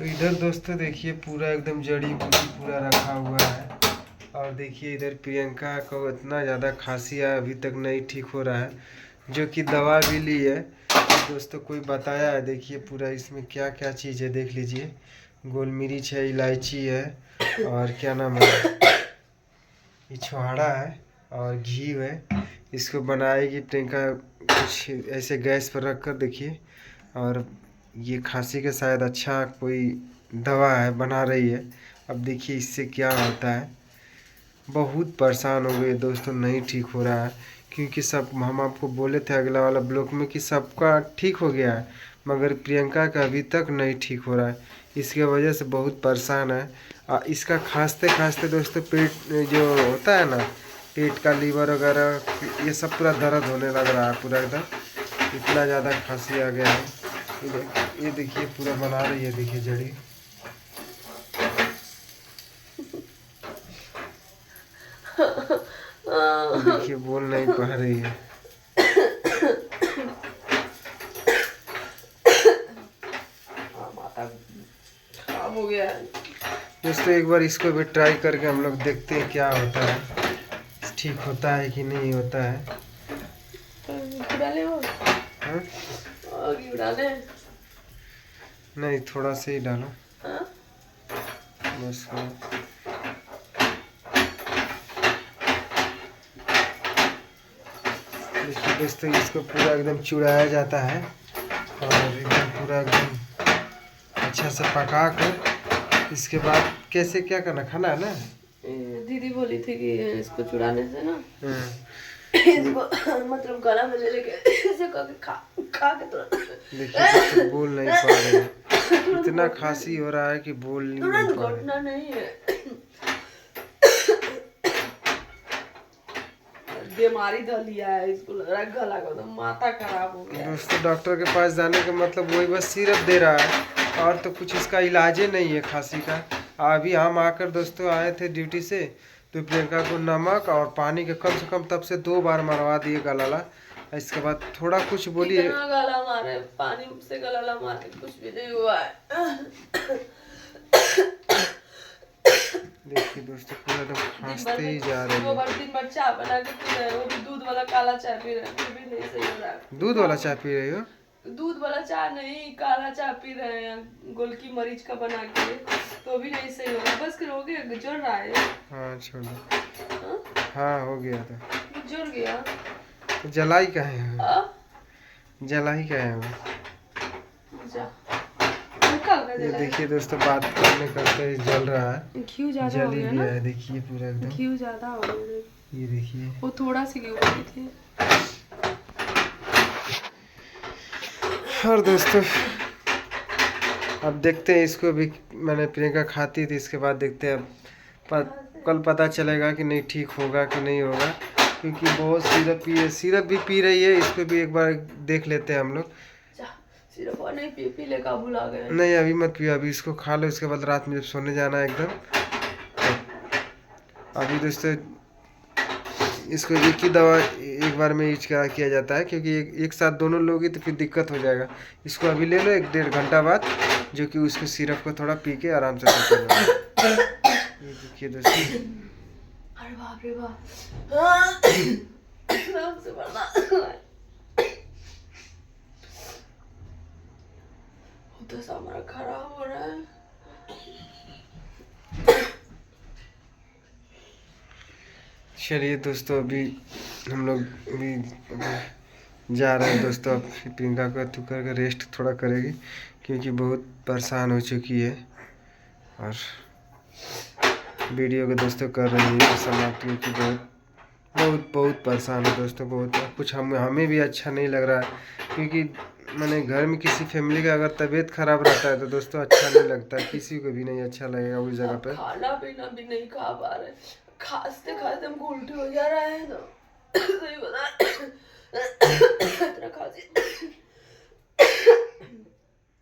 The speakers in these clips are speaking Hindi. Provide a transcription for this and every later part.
तो इधर दोस्तों देखिए पूरा एकदम जड़ी बूटी पूरा रखा हुआ है। और देखिए इधर प्रियंका को इतना ज़्यादा खांसी है, अभी तक नहीं ठीक हो रहा है, जो कि दवा भी ली है। तो दोस्तों कोई बताया है, देखिए पूरा इसमें क्या क्या चीज़ है देख लीजिए। गोल मिर्च है, इलायची है, और क्या नाम है, ये छुहाड़ा है और घी है। इसको बनाएगी प्रियंका कुछ ऐसे गैस पर रख कर देखिए। और ये खांसी का शायद अच्छा कोई दवा है, बना रही है। अब देखिए इससे क्या होता है। बहुत परेशान हो गए दोस्तों, नहीं ठीक हो रहा है। क्योंकि सब हम आपको बोले थे अगला वाला ब्लॉक में कि सबका ठीक हो गया है, मगर प्रियंका का अभी तक नहीं ठीक हो रहा है। इसके वजह से बहुत परेशान है। इसका खांसते खांसते दोस्तों पेट जो होता है ना, पेट का लीवर वगैरह ये सब पूरा दर्द होने लग रहा है पूरा एकदम। इतना ज़्यादा खांसी आ गया है। ये देखिए पूरा बना रही है, देखिए जड़ी। देखिए बोल नहीं पा रही है। खराब हो गया है दोस्तों एक बार इसको भी ट्राई करके हम लोग देखते हैं क्या होता है, ठीक होता है कि नहीं होता है। डाले वो हाँ? घी डाले नहीं, थोड़ा सा ही डालो बस। देखिए दोस्तों इसको पूरा एकदम चुड़ाया जाता है और एकदम पूरा एकदम अच्छा से पका कर इसके बाद कैसे क्या करना, खाना है ना। दीदी बोली थी कि इसको चुराने से ना इसको मतलब गला में ले लेके ऐसे करके खा के देखिए तो बोल नहीं पा रहे हैं, इतना खांसी हो रहा है कि बोल नहीं पा रहे। घोटना नहीं है, बीमारी धर लिया है इसको, लग रहा है गला का तो माथा खराब हो गया। दोस्तों डॉक्टर के पास जाने का मतलब वही बस सिरप दे रहा है और तो कुछ इसका इलाज ही नहीं है खांसी का। अभी हम आकर दोस्तों आए थे ड्यूटी से, तो प्रियंका को नमक और पानी के कम से कम तब से 2 बार मरवा दिए गला। इसके बाद थोड़ा कुछ बोलिए। गला मारे, पानी से गला मारे, कुछ भी नहीं हुआ है। देखिए दोस्तों पूरा एकदम खांसते ही जा रहे हैं। दिन भर चाय बना के पी रहे हैं, वो भी दूध वाला काला चाय पी रहे हैं, फिर भी नहीं सही हो रहा है। दूध वाला चाय पी रही हो? दूध वाला चाय नहीं, काला चाय पी रहे हैं गोलकी मरीच का बना के, तो भी नहीं सही हो रहा। बस कर हो गया, जल रहा है। हाँ छोड़ दो। हाँ हो गया था, जल गया। जलाई का है, जलाई का है वो। ये देखिए दोस्तों बात करते ही जल रहा है, घी ज्यादा हो गया ना, देखिए पूरा एकदम घी ज्यादा हो गया। ये देखिए वो थोड़ा सी घी होती थी। और दोस्तों अब देखते हैं इसको भी, मैंने प्रियंका खाती थी, इसके बाद देखते हैं अब कल पता चलेगा कि नहीं ठीक होगा कि नहीं होगा। क्योंकि बहुत सिरप भी पी रही है, इसको भी एक बार देख लेते हैं हम लोग। सिर्फ नहीं पी ले काबुल आ गए। नहीं अभी मत पियो, अभी इसको खा लो, उसके बाद रात में जब सोने जाना है एकदम। अभी दोस्तों इसको एक ही दवा एक बार में यूज किया जाता है, क्योंकि एक साथ दोनों लोगे तो फिर दिक्कत हो जाएगा। इसको अभी ले लो 1-1.5 घंटा बाद, जो कि उसको सिरप को थोड़ा पी के आराम से सो लो। ये देखिए दोस्तों, अरे बाप रे बाप, आराम से बढ़ना तो हमारा खराब हो रहा है। चलिए दोस्तों अभी हम लोग भी जा रहे हैं दोस्तों। अब प्रियंका को तू करके रेस्ट थोड़ा करेगी, क्योंकि बहुत परेशान हो चुकी है। और वीडियो को दोस्तों कर रही है समाप्त, क्योंकि बहुत परेशान है दोस्तों। बहुत कुछ हमें भी अच्छा नहीं लग रहा है, क्योंकि मैंने घर में किसी फैमिली का अगर तबीयत खराब रहता है तो दोस्तों अच्छा नहीं लगता, किसी को भी नहीं अच्छा लगेगा उस जगह पे। खाना पीना भी नहीं खा पा रहे, खांसते खांसते हमको उल्टी हो जा रहा है ना। सही बता,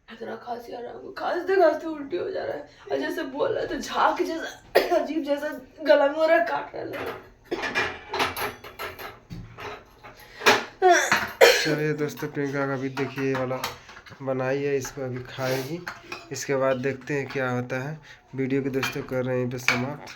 इतना खांसी आ रहा है, खांसते खांसते उल्टी हो जा रहा है। और जैसे बोल रहा है तो झाग जैसा अजीब जैसा गला में हो रहा है, काट रहा है। चलिए दोस्तों प्रियंका का भी देखिए वाला बनाई है, इसको अभी खाएगी। इसके बाद देखते हैं क्या होता है। वीडियो को दोस्तों कर रहे हैं पे समाप्त।